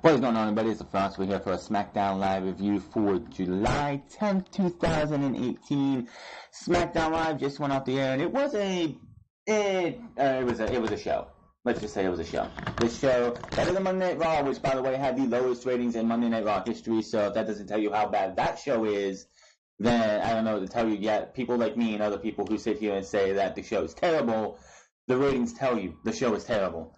What is going on, everybody? It's the Fox. We're here for a Smackdown live review for July 10th, 2018. Smackdown Live just went off the air, and it was a show. Let's just say it was a show. This show, better than Monday Night Raw, which, by the way, had the lowest ratings in Monday Night Raw history. So if that doesn't tell you how bad that show is, then I don't know what to tell you yet. People like me and other people who sit here and say that the show is terrible, the ratings tell you the show is terrible.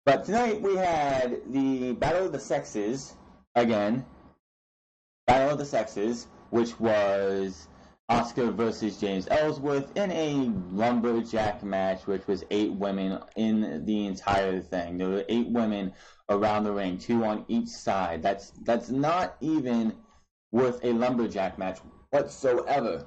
But tonight we had the Battle of the Sexes, again. Battle of the Sexes, which was Asuka versus James Ellsworth in a lumberjack match, which was 8 women in the entire thing. There were 8 women around the ring, 2 on each side. That's not even worth a lumberjack match whatsoever.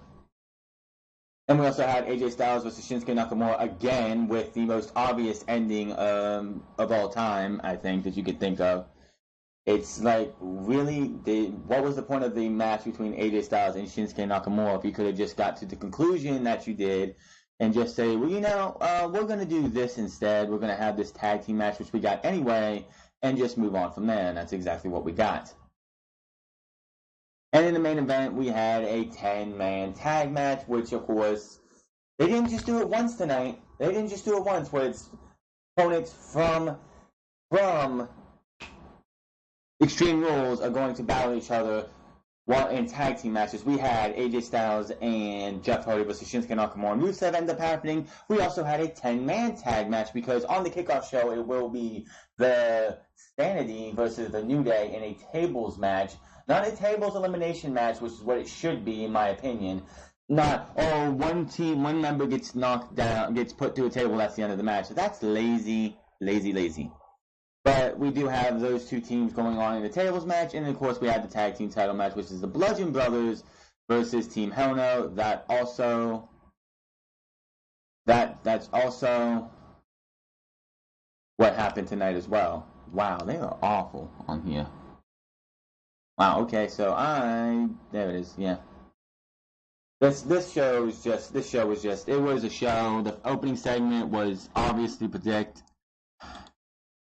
And we also had AJ Styles versus Shinsuke Nakamura again with the most obvious ending of all time, I think, that you could think of. It's like, really, what was the point of the match between AJ Styles and Shinsuke Nakamura if you could have just got to the conclusion that you did and just say, well, you know, we're going to do this instead. We're going to have this tag team match, which we got anyway, and just move on from there. And that's exactly what we got. And in the main event, we had a 10-man tag match, which, of course, they didn't just do it once tonight. They didn't just do it once, where it's opponents from Extreme Rules are going to battle each other in tag team matches. We had AJ Styles and Jeff Hardy versus Shinsuke Nakamura. Rusev ended up happening. We also had a 10-man tag match because on the kickoff show, it will be the Sanity versus the New Day in a tables match. Not a tables elimination match, which is what it should be, in my opinion. Not, one member gets knocked down, gets put to a table, that's the end of the match. That's lazy. But we do have those 2 teams going on in the tables match, and of course we had the tag team title match, which is the Bludgeon Brothers versus Team Hell No. That's also what happened tonight as well. Wow, they are awful on here. Wow, okay, so there it is, yeah. This show was just, it was a show. The opening segment was obviously predict.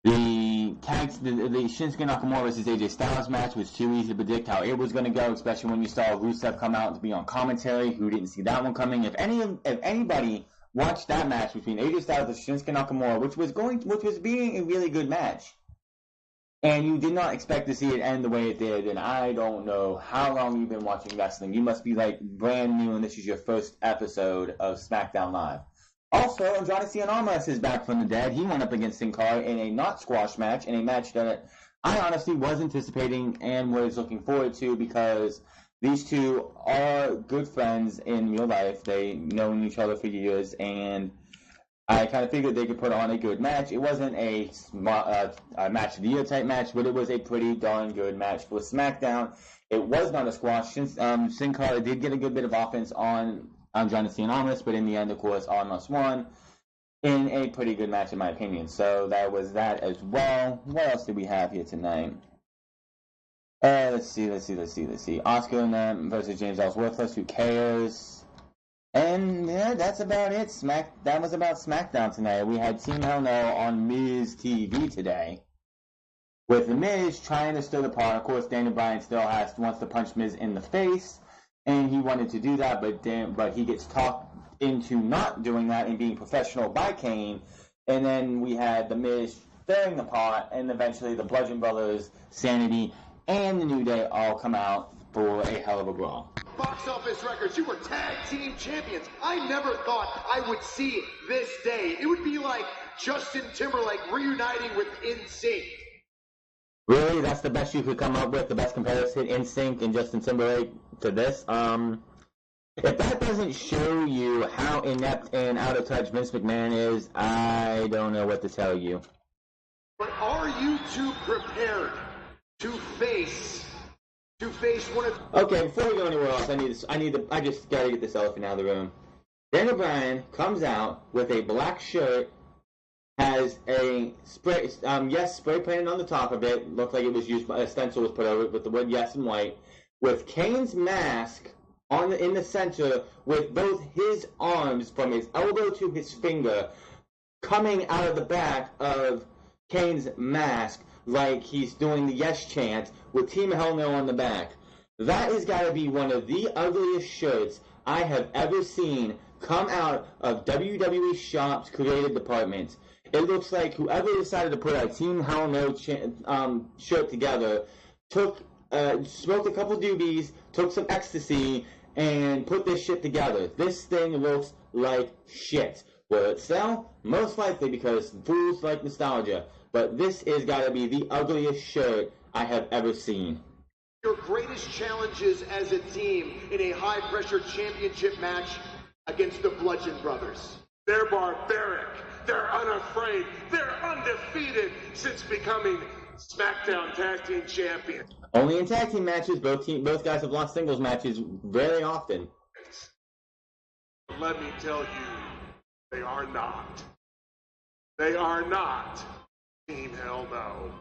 The Shinsuke Nakamura versus AJ Styles match was too easy to predict how it was going to go, especially when you saw Rusev come out to be on commentary, who didn't see that one coming. If anybody watched that match between AJ Styles and Shinsuke Nakamura, which was being a really good match, and you did not expect to see it end the way it did, and I don't know how long you've been watching wrestling. You must be like brand new, and this is your first episode of Smackdown Live. Also, Johnny Cianomas is back from the dead. He went up against Sin Cara in a not squash match, in a match that I honestly was anticipating and was looking forward to because these two are good friends in real life. They've known each other for years, and I kind of figured they could put on a good match. It wasn't a match of the year type match, but it was a pretty darn good match for SmackDown. It was not a squash. Sin Cara did get a good bit of offense on Johnny Cianomas, but in the end, of course, almost won in a pretty good match, in my opinion. So that was that as well. What else did we have here tonight? Let's see. Asuka versus James Ellsworth. Who cares? And yeah, that's about it. That was about SmackDown tonight. We had Team Hell No on Miz TV today, with the Miz trying to stir the pot. Of course, Daniel Bryan still wants to punch Miz in the face, and he wanted to do that, but he gets talked into not doing that and being professional by Kane. And then we had the Miz stirring the pot, and eventually the Bludgeon Brothers, Sanity, and the New Day all come out for a hell of a brawl. Box office records, you were tag team champions. I never thought I would see this day. It would be like Justin Timberlake reuniting with NSYNC. Really? That's the best you could come up with? The best comparison, NSYNC and Justin Timberlake to this? If that doesn't show you how inept and out of touch Vince McMahon is, I don't know what to tell you. But are you two prepared to face one of... Okay, before we go anywhere else, I just gotta get this elephant out of the room. Daniel Bryan comes out with a black shirt, has a spray painted on the top of it, looked like it was used, a stencil was put over it with the word yes in white, with Kane's mask in the center, with both his arms from his elbow to his finger coming out of the back of Kane's mask like he's doing the yes chant with Team Hell No on the back. That has got to be one of the ugliest shirts I have ever seen come out of WWE Shop's creative department. It looks like whoever decided to put a Team Hell No shirt together smoked a couple doobies, took some ecstasy, and put this shit together. This thing looks like shit. Will it sell? Most likely, because fools like nostalgia. But this has got to be the ugliest shirt I have ever seen. Your greatest challenges as a team in a high-pressure championship match against the Bludgeon Brothers. They're barbaric. They're unafraid. They're undefeated since becoming Smackdown Tag Team Champions. Only in tag team matches. Both guys have lost singles matches very often. Let me tell you, they are not. They are not Team Hell No.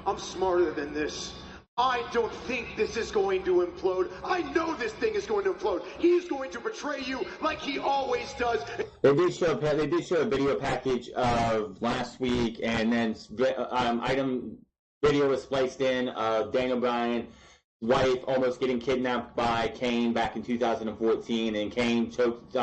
I'm smarter than this. I don't think this is going to implode. I know this thing is going to implode. He's going to betray you like he always does. They did show a video package of last week, and then item video was spliced in of Daniel Bryan's wife almost getting kidnapped by Kane back in 2014, and Kane choked,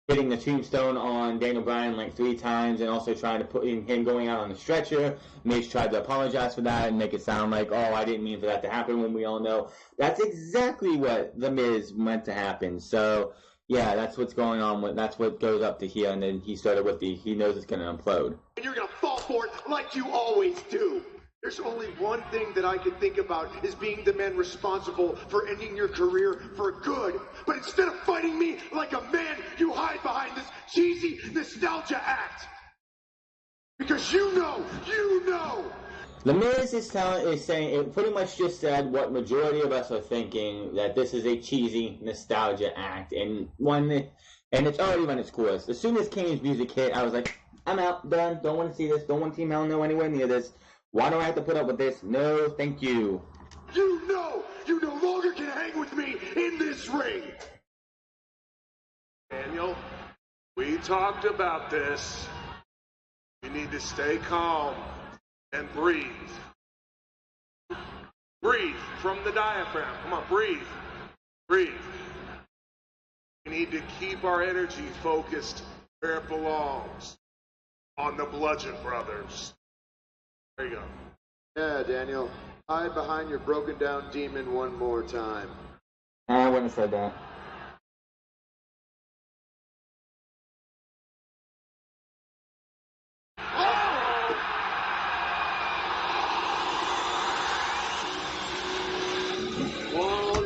hitting the tombstone on Daniel Bryan like 3 times, and also trying to put in him going out on the stretcher. Miz tried to apologize for that and make it sound like, oh, I didn't mean for that to happen, when we all know that's exactly what the Miz meant to happen. So yeah, that's what's going on. That's what goes up to here, and then he started with he knows it's going to implode. And you're going to fall for it like you always do. There's only one thing that I can think about is being the man responsible for ending your career for good. But instead of fighting me like a man, you hide behind this cheesy nostalgia act. Because you know. The Miz is saying, it pretty much just said what majority of us are thinking, that this is a cheesy nostalgia act, and it's already run its course. As soon as Kane's music hit, I was like, I'm out, done, don't want to see this, don't want Team Hell No anywhere near this. Why do I have to put up with this? No, thank you. You no longer can hang with me in this ring. Daniel, we talked about this. You need to stay calm and breathe. Breathe from the diaphragm. Come on, breathe. Breathe. We need to keep our energy focused where it belongs, on the Bludgeon Brothers. There you go. Yeah, Daniel. Hide behind your broken down demon one more time. I wouldn't have said that.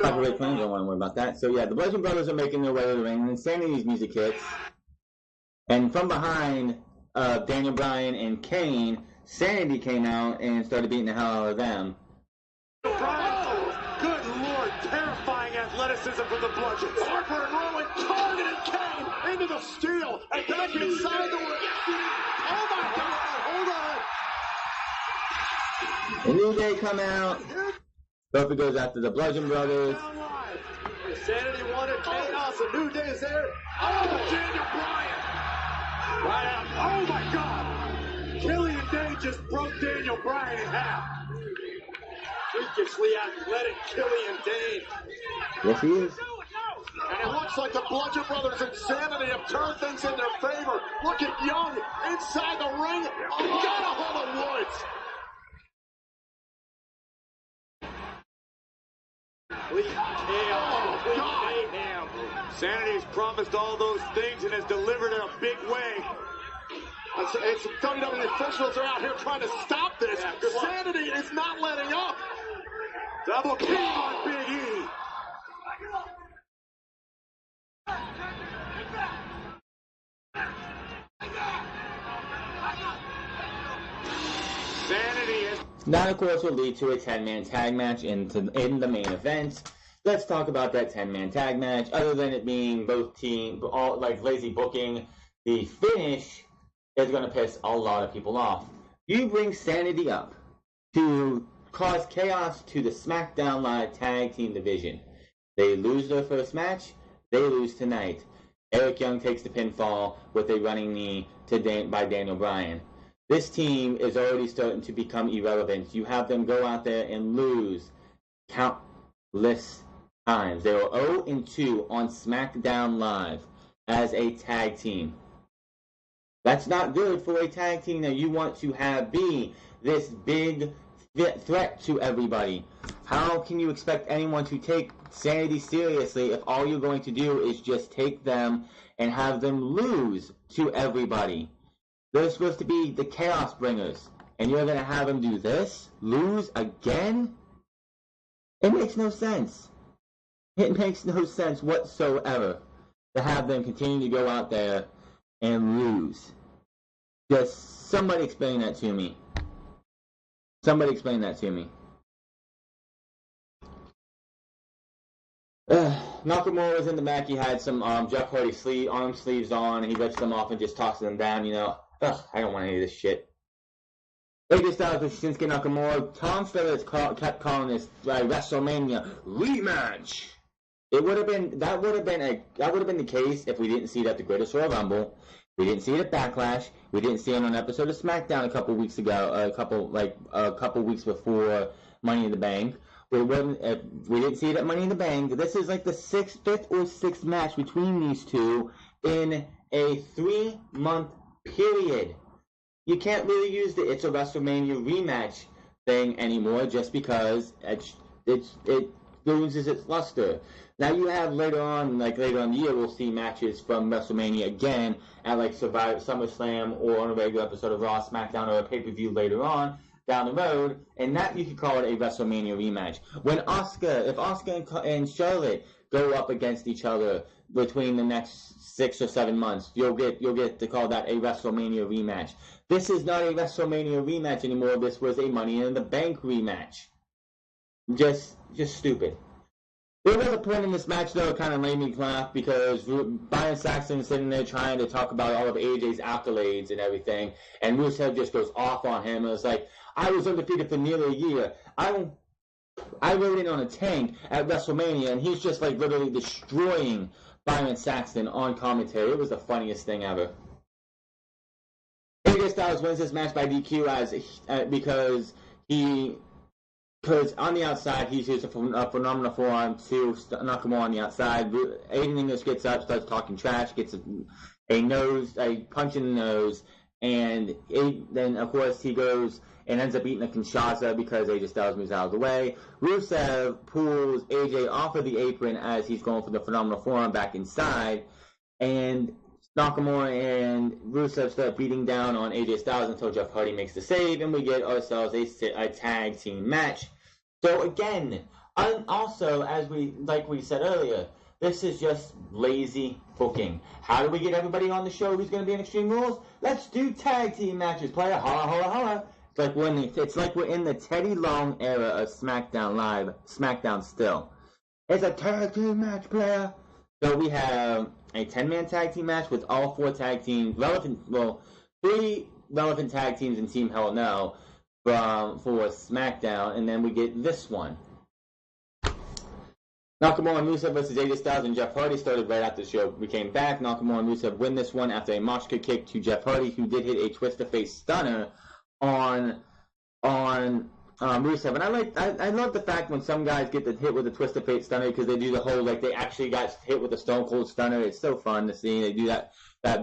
Copyright claims, don't want to worry about that. So yeah, the Bludgeon Brothers are making their way to the ring, and Insanity's music hits. And from behind Daniel Bryan and Kane, Sanity came out and started beating the hell out of them. Oh, good Lord, terrifying athleticism from the Bludgeons. Harper and Rowan targeted Kane into the steel and back inside the ring. Oh my God, hold on. The New Day come out. Buffy goes after the Bludgeon Brothers. Sanity wanted chaos, the New Day is there. Oh, Daniel Bryan. Right out. Oh my God. Killian Day just broke Daniel Bryan in half. Freakishly athletic Killian Dane. Yes, he is. And it looks like the Bludgeon Brothers and Sanity have turned things in their favor. Look at Young inside the ring. Oh, got a hold of Woods. Complete chaos. Oh, Mayhem. Sanity's promised all those things and has delivered in a big way. It's WWE officials are out here trying to stop this. Sanity is not letting up. Double kick on Big E. Sanity is... That, of course, will lead to a 10-man tag match in the main event. Let's talk about that 10-man tag match. Other than it being both teams, all like lazy booking, the finish is going to piss a lot of people off. You bring Sanity up to cause chaos to the Smackdown Live Tag Team Division. They lose their first match. They lose tonight. Eric Young takes the pinfall with a running knee by Daniel Bryan. This team is already starting to become irrelevant. You have them go out there and lose countless times. They were 0-2 on SmackDown Live as a tag team. That's not good for a tag team that you want to have be this big threat to everybody. How can you expect anyone to take Sanity seriously if all you're going to do is just take them and have them lose to everybody? They're supposed to be the Chaos Bringers, and you're going to have them do this? Lose again? It makes no sense. It makes no sense whatsoever to have them continue to go out there and lose. Just somebody explain that to me. Somebody explain that to me. Nakamura was in the back. He had some Jeff Hardy arm sleeves on, and he rips them off and just tosses them down. You know, I don't want any of this shit. AJ Styles with Shinsuke Nakamura. Tom Phillips kept calling this WrestleMania rematch. That would have been the case if we didn't see it at the Greatest Royal Rumble. We didn't see it at Backlash. We didn't see it on an episode of Smackdown a couple weeks ago. A couple weeks before Money in the Bank. We didn't see it at Money in the Bank. This is like the fifth or sixth match between these two in a 3-month period. You can't really use it's a WrestleMania rematch thing anymore just because it loses its luster. Now you have later on in the year, we'll see matches from WrestleMania again at like SummerSlam or on a regular episode of Raw, SmackDown, or a pay-per-view later on down the road, and that you could call it a WrestleMania rematch. When if Asuka and Charlotte go up against each other between the next 6 or 7 months, you'll get to call that a WrestleMania rematch. This is not a WrestleMania rematch anymore. This was a Money in the Bank rematch. Just stupid. There was a point in this match, though, it kind of made me laugh because Byron Saxton's sitting there trying to talk about all of AJ's accolades and everything, and Rusev just goes off on him. It was like, I was undefeated for nearly a year. I rode in on a tank at WrestleMania, and he's just like literally destroying Byron Saxton on commentary. It was the funniest thing ever. AJ Styles wins this match by DQ because on the outside, he's used a phenomenal forearm to Nakamura on the outside. Aiden English gets up, starts talking trash, gets a punch in the nose, and then, of course, he goes and ends up eating a Kinshasa because AJ Styles moves out of the way. Rusev pulls AJ off of the apron as he's going for the phenomenal forearm back inside, and Nakamura and Rusev start beating down on AJ Styles until Jeff Hardy makes the save, and we get ourselves a tag team match. So again, also, as we said earlier, this is just lazy booking. How do we get everybody on the show who's going to be in Extreme Rules? Let's do tag team matches. Player, holla, holla, holla. It's like we're in the Teddy Long era of SmackDown Live. SmackDown still. It's a tag team match, player. So we have a 10-man tag team match with all 4 tag teams, 3 relevant tag teams in Team Hell No for SmackDown, and then we get this one. Nakamura and Rusev versus AJ Styles and Jeff Hardy started right after the show. We came back. Nakamura and Rusev win this one after a Moshka kick to Jeff Hardy, who did hit a twist-of-face stunner on Rusev. And I love the fact when some guys get hit with a twist-of-fate stunner because they do the whole, they actually got hit with a Stone Cold Stunner. It's so fun to see. They do that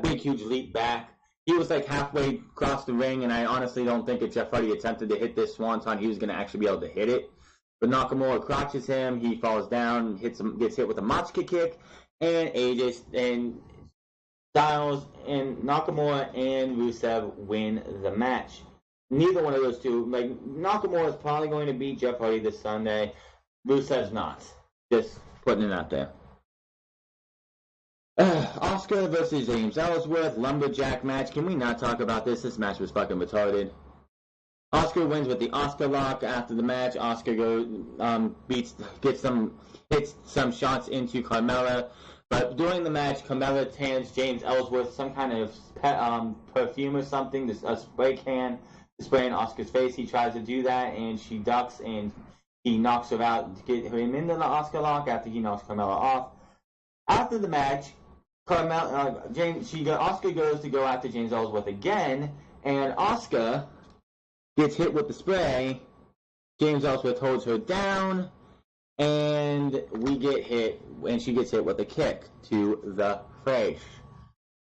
big, huge leap back. He was halfway across the ring, and I honestly don't think if Jeff Hardy attempted to hit this swanton, he was going to actually be able to hit it. But Nakamura crotches him. He falls down, gets hit with a Moshka kick, and AJ and Styles and Nakamura and Rusev win the match. Neither one of those two, Nakamura is probably going to beat Jeff Hardy this Sunday. Rusev's not. Just putting it out there. Asuka versus James Ellsworth, lumberjack match. Can we not talk about this? This match was fucking retarded. Asuka wins with the Asuka lock. After the match, Asuka hits some shots into Carmella. But during the match, Carmella hands James Ellsworth some kind of perfume or something, a spray can to spray in Asuka's face. He tries to do that, and she ducks, and he knocks her out to get him into the Asuka lock after he knocks Carmella off. After the match, Asuka goes to go after James Ellsworth again, and Asuka gets hit with the spray. James Ellsworth holds her down, and we get hit, and she gets hit with a kick to the face.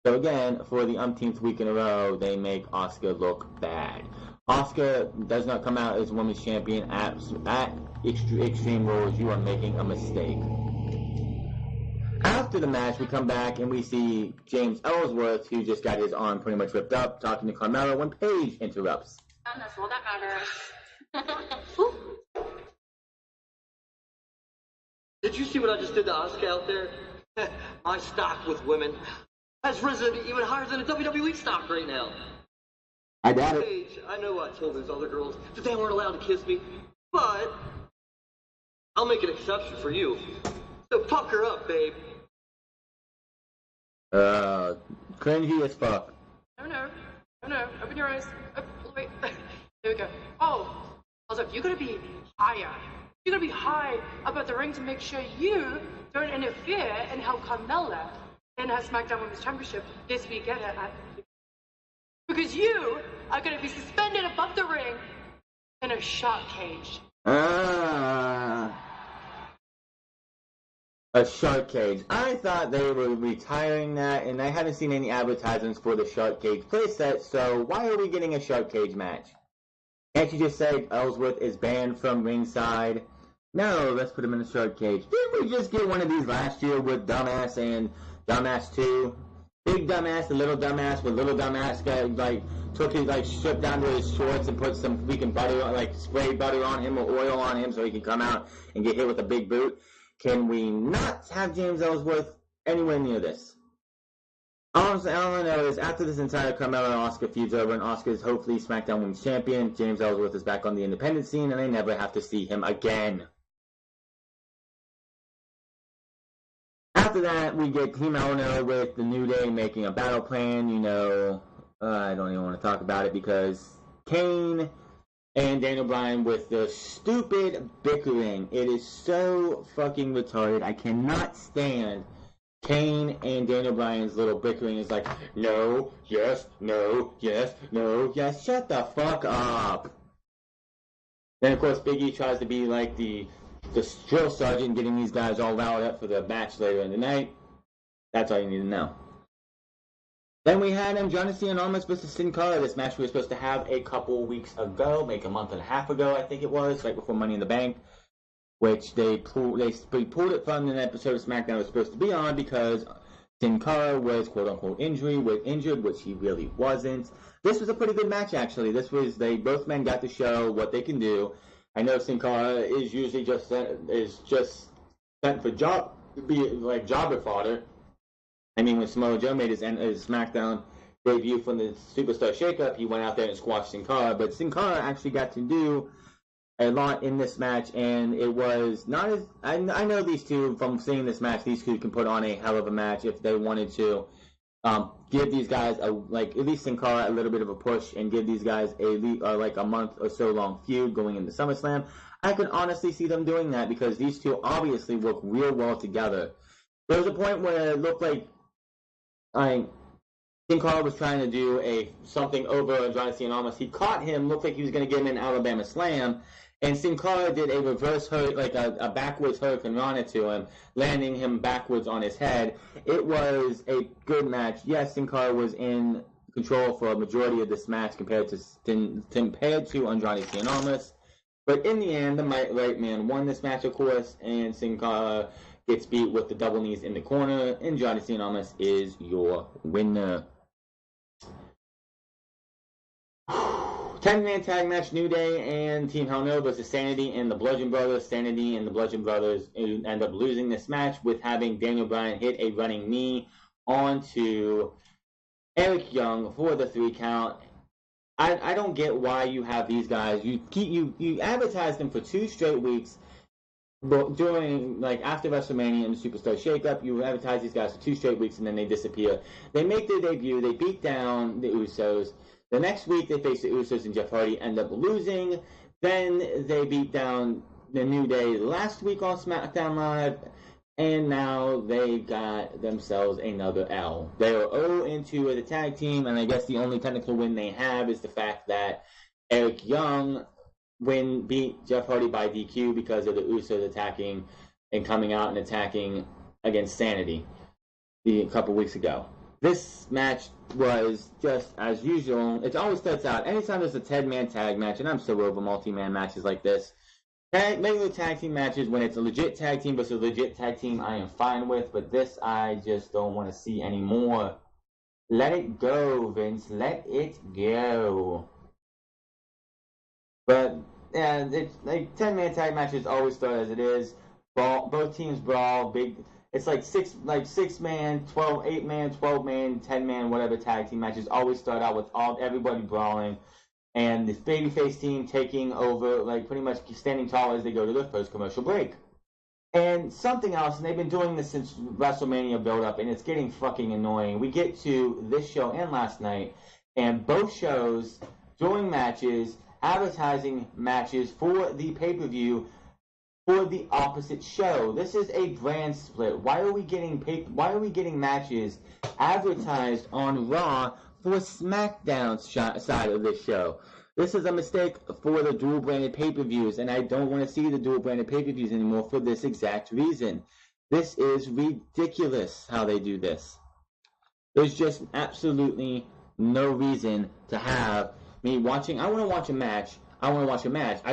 So again, for the umpteenth week in a row, they make Asuka look bad. Asuka does not come out as women's champion at Extreme Rules. You are making a mistake. After the match, we come back and we see James Ellsworth, who just got his arm pretty much ripped up, talking to Carmella when Paige interrupts. And that's all that matters. Did you see what I just did to Asuka out there? My stock with women has risen even higher than a WWE stock right now. I doubt it. Paige, I know I told those other girls that they weren't allowed to kiss me, but I'll make an exception for you. So pucker up, babe. Cringy as fuck. Oh no, open your eyes. Oh, wait, there we go. Oh, also, you gotta be higher. You gotta be high above the ring to make sure you don't interfere and help Carmella in her Smackdown Women's Championship this weekend because you are gonna be suspended above the ring in a shark cage. A shark cage. I thought they were retiring that, and I haven't seen any advertisements for the shark cage playset, so why are we getting a shark cage match? Can't you just say Ellsworth is banned from ringside? No, let's put him in a shark cage. Didn't we just get one of these last year with Dumbass and Dumbass 2? Big Dumbass and Little Dumbass, with Little Dumbass guy, took his, stripped down to his shorts and put some freaking butter, spray butter on him or oil on him so he can come out and get hit with a big boot. Can we not have James Ellsworth anywhere near this? Honestly, all I know is after this entire Carmella and Asuka feud's over and Asuka is hopefully SmackDown Women's Champion, James Ellsworth is back on the independent scene and I never have to see him again. After that, we get Team Eleanor with the New Day making a battle plan. I don't even want to talk about it because Kane and Daniel Bryan with the stupid bickering. It is so fucking retarded. I cannot stand Kane and Daniel Bryan's little bickering. It's like, no, yes, no, yes, no, yes. Shut the fuck up. Then, of course, Big E tries to be like the drill sergeant, getting these guys all riled up for the match later in the night. That's all you need to know. Then we had Johnny Cena versus Sin Cara. This match we were supposed to have a couple weeks ago, like a month and a half ago, I think it was, right before Money in the Bank, which they pulled it from an episode of SmackDown it was supposed to be on because Sin Cara was quote-unquote injured, which he really wasn't. This was a pretty good match, actually. Both men got to show what they can do. I know Sin Cara is usually just sent for jobber fodder. I mean, when Samoa Joe made his SmackDown debut from the Superstar Shakeup, he went out there and squashed Sin Cara. But Sin Cara actually got to do a lot in this match, and it was not as... I know these two, from seeing this match, these two can put on a hell of a match if they wanted to. Give these guys, at least Sin Cara, a little bit of a push, and give these guys a month or so long feud going into SummerSlam. I could honestly see them doing that because these two obviously work real well together. There was a point where it looked like Sin Cara was trying to do something over Johnny Cena. He caught him, looked like he was going to give him an Alabama Slam, and Sin Cara did a reverse a backwards Hurricane Rana to him, landing him backwards on his head. It was a good match. Yes, Sin Cara was in control for a majority of this match compared to Andrade Cien. But in the end, the right man won this match, of course, and Sin Cara gets beat with the double knees in the corner. Andrade Cien is your winner. 10-man tag match, New Day and Team Hell No versus Sanity and the Bludgeon Brothers. Sanity and the Bludgeon Brothers end up losing this match with having Daniel Bryan hit a running knee onto Eric Young for the 3 count. I don't get why you have these guys. You advertise them for 2 straight weeks. But during, after WrestleMania and the Superstar Shakeup, you advertise these guys for 2 straight weeks and then they disappear. They make their debut, they beat down the Usos. The next week they face the Usos and Jeff Hardy, end up losing. Then they beat down the New Day last week on SmackDown Live. And now they got themselves another L. They are 0-2 as a tag team, and I guess the only technical win they have is the fact that Eric Young beat Jeff Hardy by DQ because of the Usos attacking and coming out and attacking against Sanity a couple weeks ago. This match was just as usual. It always starts out, anytime there's a 10-man tag match, and I'm so over multi-man matches like this, regular tag team matches, when it's a legit tag team versus a legit tag team, I am fine with, but this I just don't want to see anymore. Let it go, Vince. Let it go. But, yeah, it's like 10-man tag matches always start as it is. Both teams brawl, big. It's like 6-man, 8-man, 12-man, 10-man, whatever tag team matches always start out with everybody brawling, and this babyface team taking over, like pretty much standing tall as they go to the first commercial break. And something else, and they've been doing this since WrestleMania build-up, and it's getting fucking annoying. We get to this show and last night, and both shows, during matches, advertising matches for the pay-per-view for the opposite show. This is a brand split. Why are we getting matches advertised on Raw for SmackDown's side of this show? This is a mistake for the dual-branded pay-per-views, and I don't want to see the dual-branded pay-per-views anymore for this exact reason. This is ridiculous how they do this. There's just absolutely no reason to have me watching. I want to watch a match. I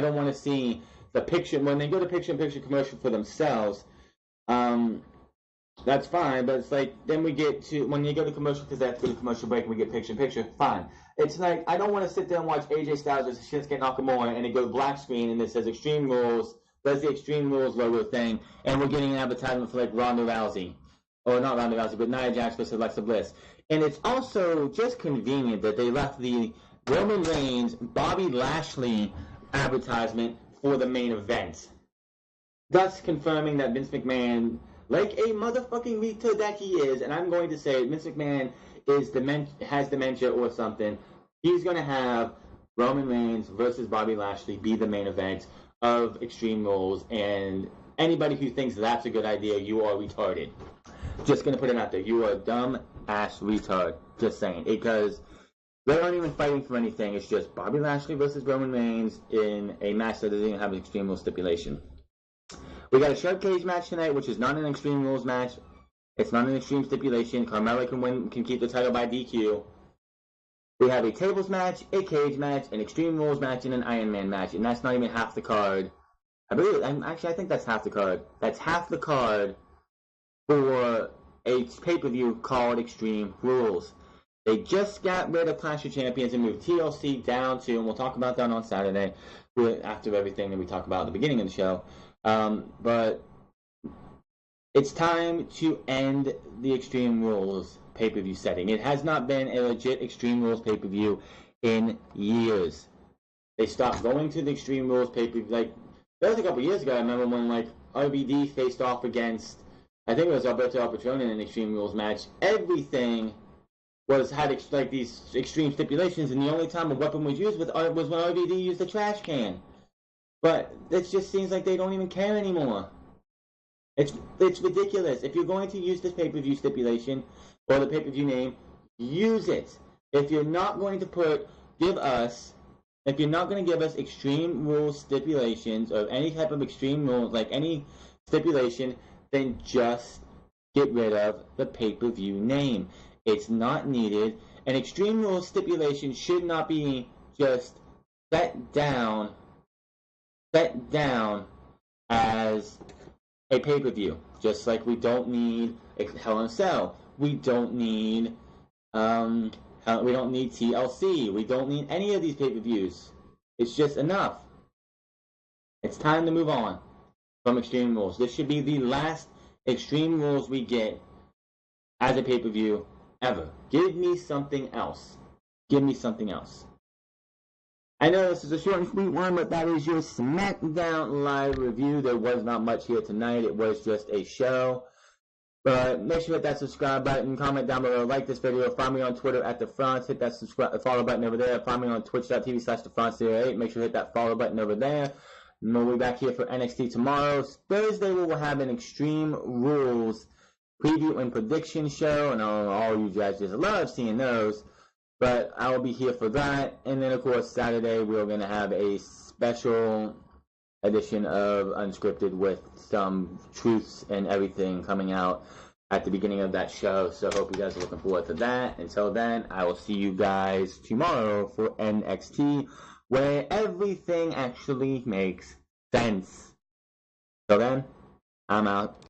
don't want to see the picture, when they go to picture-in-picture commercial for themselves, that's fine, but it's like, then we get to, when you go to commercial, because they have to go to commercial break and we get picture-in-picture, fine. It's like, I don't want to sit there and watch AJ Styles versus Shinsuke Nakamura, and it goes black screen, and it says Extreme Rules, does the Extreme Rules logo thing, and we're getting an advertisement for, like, Ronda Rousey, or not Ronda Rousey, but Nia Jax versus Alexa Bliss. And it's also just convenient that they left the Roman Reigns, Bobby Lashley advertisement for the main event, thus confirming that Vince McMahon, like a motherfucking retard that he is, and I'm going to say Vince McMahon has dementia or something, he's going to have Roman Reigns versus Bobby Lashley be the main event of Extreme Rules, and anybody who thinks that's a good idea, you are retarded. Just going to put it out there. You are a dumb-ass retard. Just saying. Because they aren't even fighting for anything. It's just Bobby Lashley versus Roman Reigns in a match that doesn't even have an Extreme Rules stipulation. We got a shark cage match tonight, which is not an Extreme Rules match. It's not an Extreme stipulation. Carmella can keep the title by DQ. We have a tables match, a cage match, an Extreme Rules match, and an Iron Man match. And that's not even half the card. I think that's half the card. That's half the card for a pay-per-view called Extreme Rules. They just got rid of Clash of Champions and moved TLC down to, and we'll talk about that on Saturday, after everything that we talk about at the beginning of the show. But it's time to end the Extreme Rules pay-per-view setting. It has not been a legit Extreme Rules pay-per-view in years. They stopped going to the Extreme Rules pay-per-view. Like, that was a couple years ago. I remember when, like, RVD faced off against, I think it was Alberto El Patron in an Extreme Rules match. Everything had like these extreme stipulations, and the only time a weapon was used was when RVD used a trash can. But it just seems like they don't even care anymore. It's ridiculous. If you're going to use this pay-per-view stipulation or the pay-per-view name, use it. If you're not going to give us Extreme Rules stipulations or any type of Extreme Rules, like any stipulation, then just get rid of the pay-per-view name. It's not needed. An Extreme Rules stipulation should not be just set down as a pay-per-view. Just like we don't need Hell in a Cell. We don't need TLC. We don't need any of these pay-per-views. It's just enough. It's time to move on from Extreme Rules. This should be the last Extreme Rules we get as a pay-per-view ever. Give me something else. Give me something else. I know this is a short and sweet one, but that is your Smackdown live review. There was not much here tonight. It was just a show. But make sure to hit that subscribe button, comment down below, like this video, find me on Twitter at TheFrance, hit that follow button over there, find me on twitch.tv/TheFrance08, make sure to hit that follow button over there. And we'll be back here for NXT tomorrow. Thursday, we will have an Extreme Rules preview and prediction show. And all you guys just love seeing those. But I will be here for that. And then, of course, Saturday, we're going to have a special edition of Unscripted with some truths and everything coming out at the beginning of that show. So I hope you guys are looking forward to that. Until then, I will see you guys tomorrow for NXT, where everything actually makes sense. So then, I'm out.